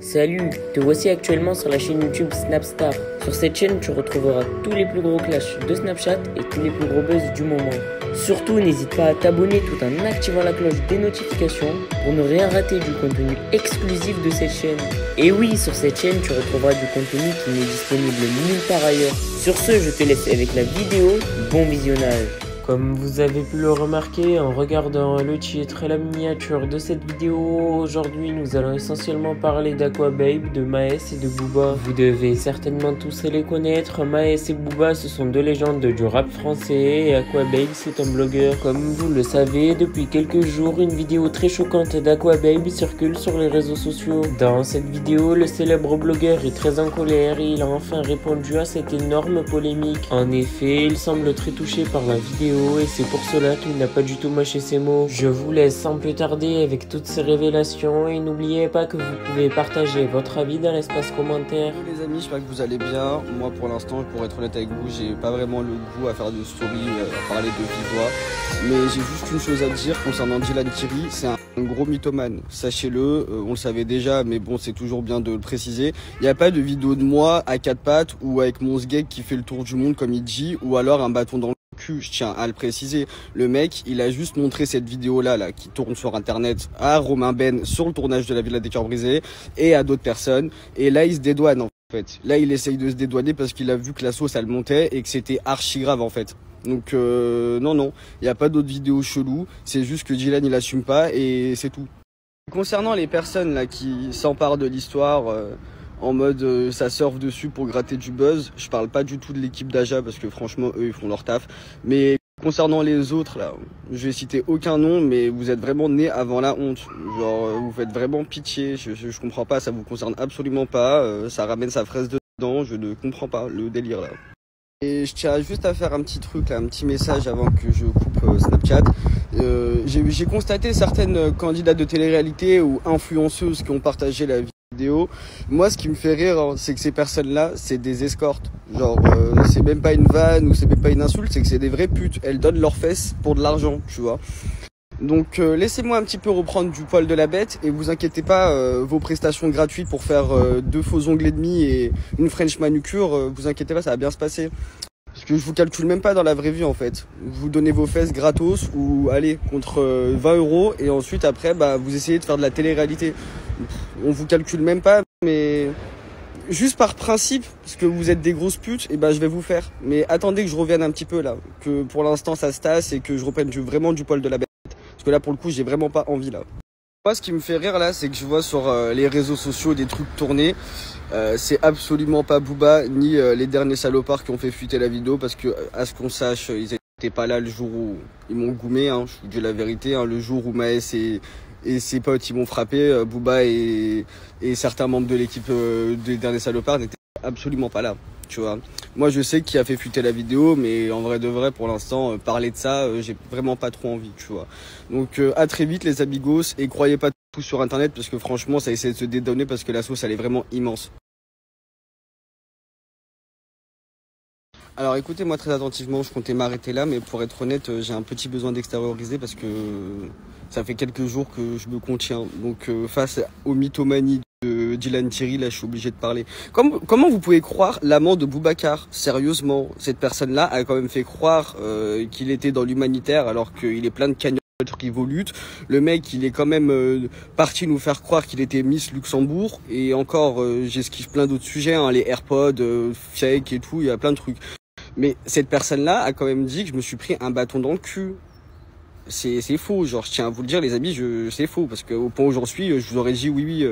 Salut, te voici actuellement sur la chaîne YouTube Snapstar. Sur cette chaîne, tu retrouveras tous les plus gros clashs de Snapchat et tous les plus gros buzz du moment. Surtout, n'hésite pas à t'abonner tout en activant la cloche des notifications pour ne rien rater du contenu exclusif de cette chaîne. Et oui, sur cette chaîne, tu retrouveras du contenu qui n'est disponible nulle part ailleurs. Sur ce, je te laisse avec la vidéo. Bon visionnage. Comme vous avez pu le remarquer en regardant le titre et la miniature de cette vidéo, aujourd'hui nous allons essentiellement parler d'Aquababe, de Maes et de Booba. Vous devez certainement tous les connaître. Maes et Booba, ce sont deux légendes du rap français et Aquababe, c'est un blogueur. Comme vous le savez, depuis quelques jours, une vidéo très choquante d'Aquababe circule sur les réseaux sociaux. Dans cette vidéo, le célèbre blogueur est très en colère et il a enfin répondu à cette énorme polémique. En effet, il semble très touché par la vidéo et c'est pour cela qu'il n'a pas du tout mâché ses mots. Je vous laisse sans plus tarder avec toutes ces révélations et n'oubliez pas que vous pouvez partager votre avis dans l'espace commentaire. Hello les amis, j'espère que vous allez bien. Moi pour l'instant, pour être honnête avec vous, j'ai pas vraiment le goût à faire de story, à parler de vive voix. Mais j'ai juste une chose à dire concernant Dylan Thierry, c'est un gros mythomane. Sachez-le, on le savait déjà, mais bon, c'est toujours bien de le préciser. Il n'y a pas de vidéo de moi à quatre pattes ou avec mon sgeg qui fait le tour du monde comme il dit, ou alors un bâton dans le cul, je tiens à le préciser. Le mec, il a juste montré cette vidéo-là qui tourne sur internet à Romain Ben sur le tournage de La Villa des Cœurs Brisés et à d'autres personnes. Et là, il se dédouane en fait. Là, il essaye de se dédouaner parce qu'il a vu que la sauce, elle montait et que c'était archi grave en fait. Donc non, il n'y a pas d'autres vidéos cheloues. C'est juste que Dylan, il assume pas et c'est tout. Concernant les personnes là qui s'emparent de l'histoire en mode ça surfe dessus pour gratter du buzz, je parle pas du tout de l'équipe d'Aja parce que franchement eux ils font leur taf. Mais concernant les autres là, je vais citer aucun nom, mais vous êtes vraiment nés avant la honte. Genre vous faites vraiment pitié, je comprends pas, ça vous concerne absolument pas, ça ramène sa fraise dedans, je ne comprends pas le délire là. Et je tiens juste à faire un petit truc là, un petit message avant que je coupe Snapchat. J'ai constaté certaines candidates de télé-réalité ou influenceuses qui ont partagé la vidéo. Moi, ce qui me fait rire, hein, c'est que ces personnes-là, c'est des escortes. Genre, c'est même pas une vanne ou c'est même pas une insulte, c'est que c'est des vraies putes. Elles donnent leurs fesses pour de l'argent, tu vois. Donc laissez-moi un petit peu reprendre du poil de la bête et vous inquiétez pas, vos prestations gratuites pour faire 2 faux ongles et demi et une French manucure, vous inquiétez pas, ça va bien se passer. Parce que je vous calcule même pas dans la vraie vie en fait. Vous donnez vos fesses gratos ou allez contre 20 € et ensuite après bah vous essayez de faire de la télé-réalité. On vous calcule même pas, mais juste par principe, parce que vous êtes des grosses putes, et ben je vais vous faire. Mais attendez que je revienne un petit peu là, que pour l'instant ça se tasse et que je reprenne vraiment du poil de la bête. Parce que là pour le coup j'ai vraiment pas envie là. Moi ce qui me fait rire là c'est que je vois sur les réseaux sociaux des trucs tournés. C'est absolument pas Booba ni les derniers salopards qui ont fait fuiter la vidéo parce que à ce qu'on sache ils étaient pas là le jour où ils m'ont goumé, hein, je vous dis la vérité, hein, le jour où Maes et ses potes ils m'ont frappé, Booba et certains membres de l'équipe des derniers salopards n'étaient absolument pas là. Tu vois. Moi je sais qui a fait fuiter la vidéo, mais en vrai de vrai pour l'instant parler de ça j'ai vraiment pas trop envie, tu vois. Donc à très vite les amigos et croyez pas tout sur internet parce que franchement ça essaie de se dédonner parce que la sauce elle est vraiment immense. Alors écoutez-moi très attentivement, je comptais m'arrêter là, mais pour être honnête, j'ai un petit besoin d'extérioriser parce que ça fait quelques jours que je me contiens. Donc face aux mythomanies de Dylan Thierry, là je suis obligé de parler. Comment vous pouvez croire l'amant de Boubacar? Sérieusement, cette personne-là a quand même fait croire qu'il était dans l'humanitaire alors qu'il est plein de cagnottes révolutes. Le mec, il est quand même parti nous faire croire qu'il était Miss Luxembourg. Et encore, j'esquive plein d'autres sujets, hein, les AirPods, fake et tout, il y a plein de trucs. Mais cette personne-là a quand même dit que je me suis pris un bâton dans le cul. C'est faux, genre je tiens à vous le dire les amis, c'est faux, parce qu'au point où j'en suis, je vous aurais dit oui,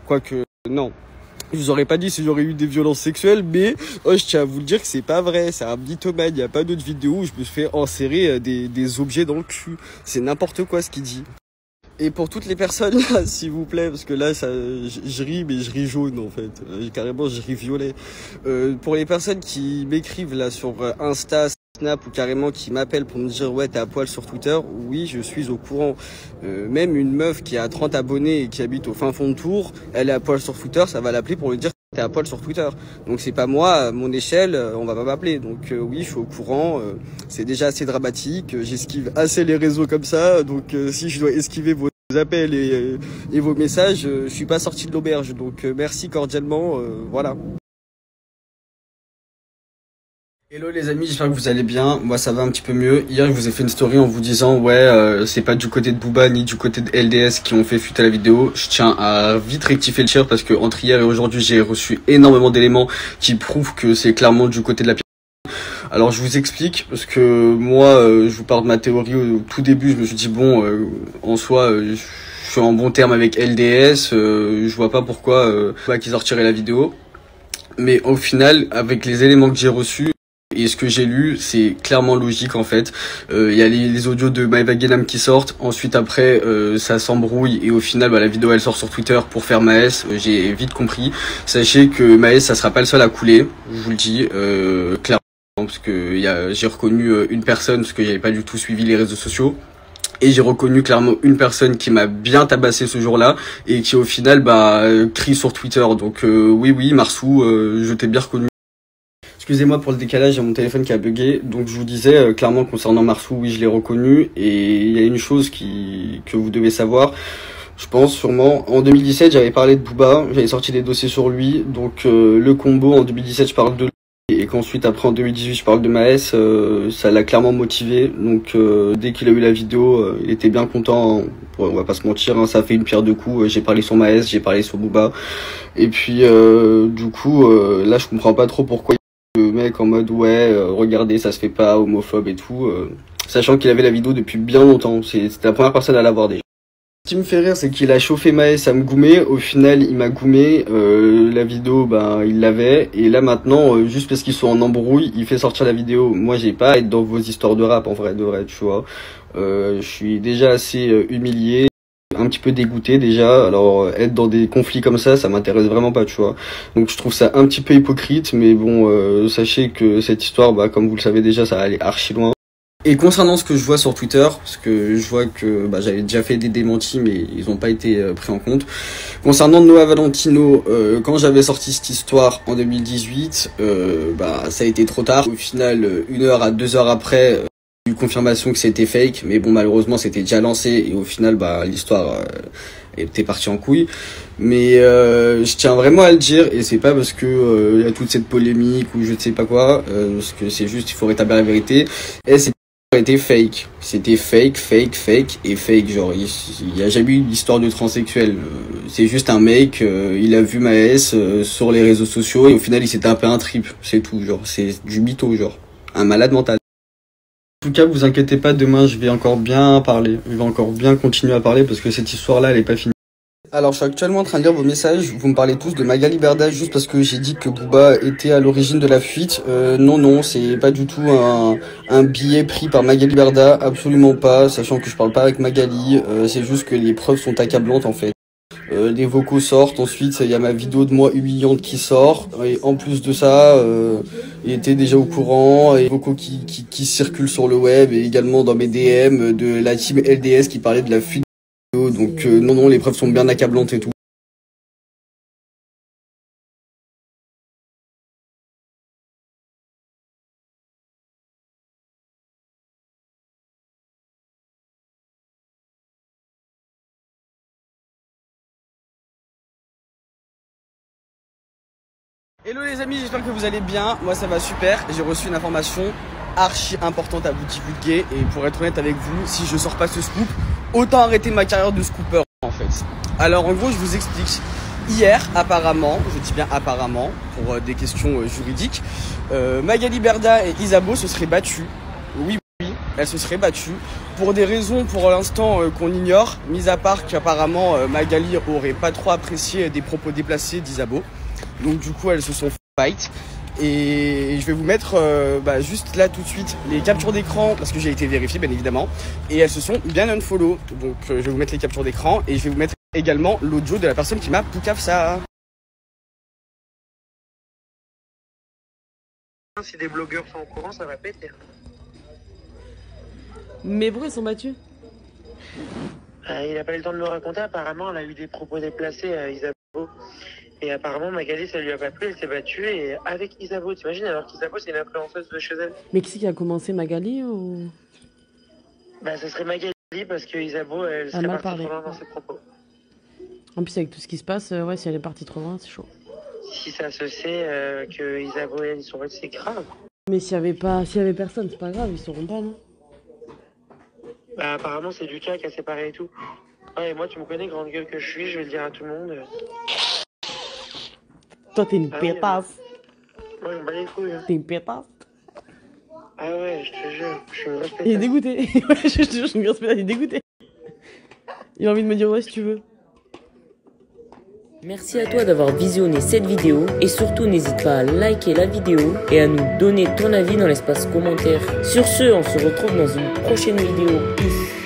quoique non. Je vous aurais pas dit si j'aurais eu des violences sexuelles, mais je tiens à vous le dire que c'est pas vrai, c'est un mythomane, il n'y a pas d'autres vidéos où je me suis fait enserrer des objets dans le cul. C'est n'importe quoi ce qu'il dit. Et pour toutes les personnes, s'il vous plaît, parce que là, je ris, mais je ris jaune en fait. Carrément, je ris violet. Pour les personnes qui m'écrivent là sur Insta, Snap ou carrément qui m'appellent pour me dire ouais t'es à poil sur Twitter, oui je suis au courant. Même une meuf qui a 30 abonnés et qui habite au fin fond de Tours, elle est à poil sur Twitter, ça va l'appeler pour lui dire t'es à poil sur Twitter. Donc c'est pas moi, à mon échelle, on va pas m'appeler. Donc oui je suis au courant, c'est déjà assez dramatique, j'esquive assez les réseaux comme ça, donc si je dois esquiver vos vos appels et vos messages, je suis pas sorti de l'auberge, donc merci cordialement, voilà. Hello les amis, j'espère que vous allez bien. Moi ça va un petit peu mieux. Hier je vous ai fait une story en vous disant ouais c'est pas du côté de Booba ni du côté de LDS qui ont fait fuiter la vidéo. Je tiens à vite rectifier le tir parce que entre hier et aujourd'hui j'ai reçu énormément d'éléments qui prouvent que c'est clairement du côté de la pierre. Alors je vous explique parce que moi je vous parle de ma théorie au tout début. Je me suis dit bon en soi je suis en bon terme avec LDS, je vois pas pourquoi qu'ils sortiraient la vidéo. Mais au final avec les éléments que j'ai reçus et ce que j'ai lu, c'est clairement logique en fait. Il y a les audios de Maëva Guénam qui sortent. Ensuite après, ça s'embrouille et au final, la vidéo elle sort sur Twitter pour faire Maës. J'ai vite compris. Sachez que Maës, ça sera pas le seul à couler. Je vous le dis clairement parce que j'ai reconnu une personne parce que j'avais pas du tout suivi les réseaux sociaux. Et j'ai reconnu clairement une personne qui m'a bien tabassé ce jour-là et qui au final crie sur Twitter. Donc oui Marsou, je t'ai bien reconnu. Excusez-moi pour le décalage, il y a mon téléphone qui a bugué. Donc je vous disais, clairement concernant Marsou, oui je l'ai reconnu. Et il y a une chose que vous devez savoir, je pense sûrement. En 2017 j'avais parlé de Booba, j'avais sorti des dossiers sur lui. Donc le combo en 2017 je parle de lui. Et qu'ensuite après en 2018 je parle de Maës, ça l'a clairement motivé. Donc dès qu'il a eu la vidéo, il était bien content. On va pas se mentir, hein, ça a fait une pierre deux coups. J'ai parlé sur Maës, j'ai parlé sur Booba. Et puis du coup là je comprends pas trop pourquoi le mec en mode ouais regardez ça se fait pas, homophobe et tout, sachant qu'il avait la vidéo depuis bien longtemps. C'était la première personne à l'avoir déjà. Ce qui me fait rire c'est qu'il a chauffé Maës à me goumer, au final il m'a goumé, la vidéo il l'avait, et là maintenant juste parce qu'ils sont en embrouille il fait sortir la vidéo. Moi j'ai pas à être dans vos histoires de rap en vrai de vrai, tu vois. Je suis déjà assez humilié, un petit peu dégoûté déjà, alors être dans des conflits comme ça m'intéresse vraiment pas, tu vois. Donc je trouve ça un petit peu hypocrite, mais bon sachez que cette histoire comme vous le savez déjà ça va aller archi loin. Et concernant ce que je vois sur Twitter, parce que je vois que j'avais déjà fait des démentis mais ils n'ont pas été pris en compte. Concernant Noah Valentino, quand j'avais sorti cette histoire en 2018, ça a été trop tard. Au final, 1 heure à 2 heures après, j'ai eu confirmation que c'était fake, mais bon malheureusement c'était déjà lancé et au final l'histoire était partie en couille. Mais je tiens vraiment à le dire, et c'est pas parce que y a toute cette polémique ou je ne sais pas quoi, parce que c'est juste il faut rétablir la vérité. Et c'était fake, c'était fake et fake, genre il y a jamais eu d'histoire de transsexuel, c'est juste un mec, il a vu Maës sur les réseaux sociaux et au final il s'est tapé un trip, c'est tout, genre c'est du mytho, genre un malade mental. En tout cas vous inquiétez pas, demain je vais encore bien parler, je vais encore bien continuer à parler parce que cette histoire là elle est pas finie. Alors je suis actuellement en train de lire vos messages, vous me parlez tous de Magali Berda juste parce que j'ai dit que Booba était à l'origine de la fuite. Non, c'est pas du tout un billet pris par Magali Berda, absolument pas, sachant que je parle pas avec Magali, c'est juste que les preuves sont accablantes en fait. Les vocaux sortent, ensuite il y a ma vidéo de moi humiliante qui sort, et en plus de ça, il était déjà au courant, et les vocaux qui circulent sur le web, et également dans mes DM de la team LDS qui parlait de la fuite. Donc non, les preuves sont bien accablantes et tout. Hello les amis, j'espère que vous allez bien, moi ça va super. J'ai reçu une information archi importante à vous divulguer, et pour être honnête avec vous, si je sors pas ce scoop, autant arrêter ma carrière de scooper en fait. Alors en gros je vous explique. Hier apparemment, je dis bien apparemment pour des questions juridiques, Magali Berda et Isabeau se seraient battues. Oui, elles se seraient battues pour des raisons pour l'instant qu'on ignore, mis à part qu'apparemment Magali aurait pas trop apprécié des propos déplacés d'Isabeau. Donc du coup elles se sont fight. Et je vais vous mettre juste là tout de suite les captures d'écran parce que j'ai été vérifié bien évidemment. Et elles se sont bien unfollow. Donc je vais vous mettre les captures d'écran et je vais vous mettre également l'audio de la personne qui m'a poucave ça. Si des blogueurs sont au courant, ça va péter. Mais pourquoi ils sont battus? Il a pas eu le temps de me raconter. Apparemment, elle a eu des propos déplacés à Isabeau. Et apparemment, Magali, ça lui a pas plu. Elle s'est battue et avec Isabeau. T'imagines, alors qu'Isabeau, c'est une influenceuse de chez elle. Mais qui c'est qui a commencé, Magali ou... Ça serait Magali. dit parce que Isabeau, elle serait m'a partie parlé. trop loin dans ses propos. En plus, avec tout ce qui se passe, ouais, si elle est partie trop loin, c'est chaud. Si ça se sait que Isabeau et elle, ils sont c'est grave. Mais s'il y avait personne, c'est pas grave, ils sauront pas, non? Bah, apparemment, c'est Lucas qui a séparé et tout. Ouais, et moi, tu me connais, grande gueule que je suis, je vais le dire à tout le monde. Toi, t'es une Ah oui, pétasse. Moi, je me bats les couilles. Hein. T'es une pétasse. Ah ouais, je te jure, je suis une grosse Il est pétasse. dégoûté. Ouais, je te jure, je suis une grosse pétasse, il est dégoûté. Il a envie de me dire ouais si tu veux. Merci à toi d'avoir visionné cette vidéo et surtout n'hésite pas à liker la vidéo et à nous donner ton avis dans l'espace commentaire. Sur ce, on se retrouve dans une prochaine vidéo. Peace.